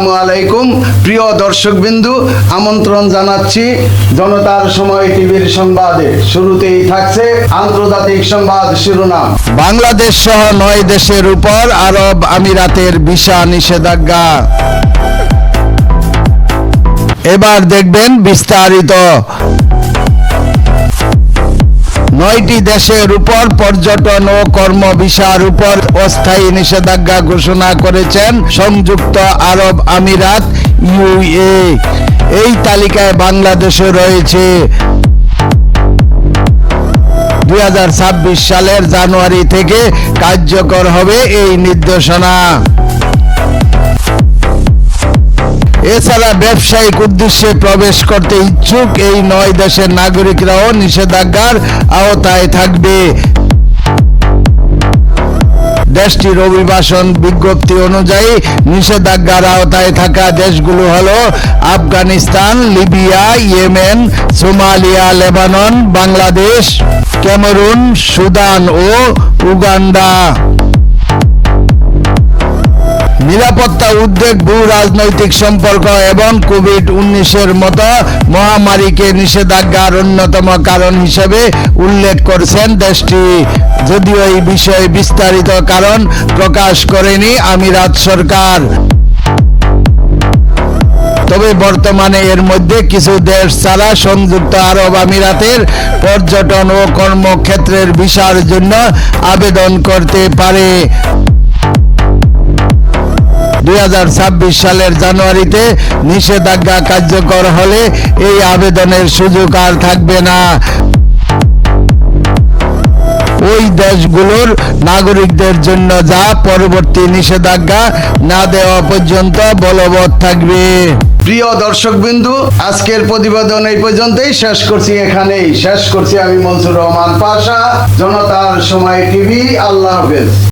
আসসালামু আলাইকুম প্রিয় দর্শকবিন্দু, আমন্ত্রণ জানাচ্ছি জনতার সময় টিভির সংবাদে। শুরুতেই থাকছে আন্তর্জাতিক সংবাদ শিরোনাম। বাংলাদেশ সহ 9 দেশের উপর আরব আমিরাতের ভিসা নিষেধাজ্ঞা। এবার দেখবেন বিস্তারিত। 9টি দেশের উপর পর্যটন ও কর্ম ভিসার উপর অস্থায়ী নিষেধাজ্ঞা ঘোষণা করেছেন সংযুক্ত আরব আমিরাত ইউএ। এই তালিকায় বাংলাদেশও রয়েছে। 2026 সালের জানুয়ারি থেকে কার্যকর হবে এই নির্দেশনা। এছাড়া ব্যবসায়িক উদ্দেশ্যে প্রবেশ করতে ইচ্ছুক এই 9 দেশের নাগরিকরাও নিষেধাজ্ঞার আওতায় থাকবে। দেশটির অভিবাসন বিজ্ঞপ্তি অনুযায়ী নিষেধাজ্ঞার আওতায় থাকা দেশগুলো হলো Afghanistan, Libya, Yemen, Somalia, Lebanon, Bangladesh, Cameroon, Sudan ও উগান্ডা। নিরাপত্তা উদ্বেগ, ভূ রাজনৈতিক সম্পর্ক এবং কোভিড-19 মতো মহামারীকে নিষেধাজ্ঞার অন্যতম কারণ হিসেবে উল্লেখ করেছেন দেশটি। যদিও এই বিষয়ে বিস্তারিত কারণ প্রকাশ করেনি আমিরাত সরকার। তবে বর্তমানে এর মধ্যে কিছু দেশ ছাড়া সংযুক্ত আরব আমিরাতের পর্যটন ও কর্মক্ষেত্রের ভিসার জন্য আবেদন করতে পারে। 2026 সালের জানুয়ারিতে নিষেধাজ্ঞা কার্যকর হলে এই আবেদনের সুযোগ আর থাকবে না। ওই দেশগুলোর নাগরিকদের জন্য যা পরবর্তী নিষেধাজ্ঞা না দেওয়া পর্যন্ত বলবৎ থাকবে। প্রিয় দর্শকবিন্দু, আজকের প্রতিবেদন এই পর্যন্তই শেষ করছি। আমি মনসুর রহমান পাশা, জনতার সময় টিভি। আল্লাহ হাফেজ।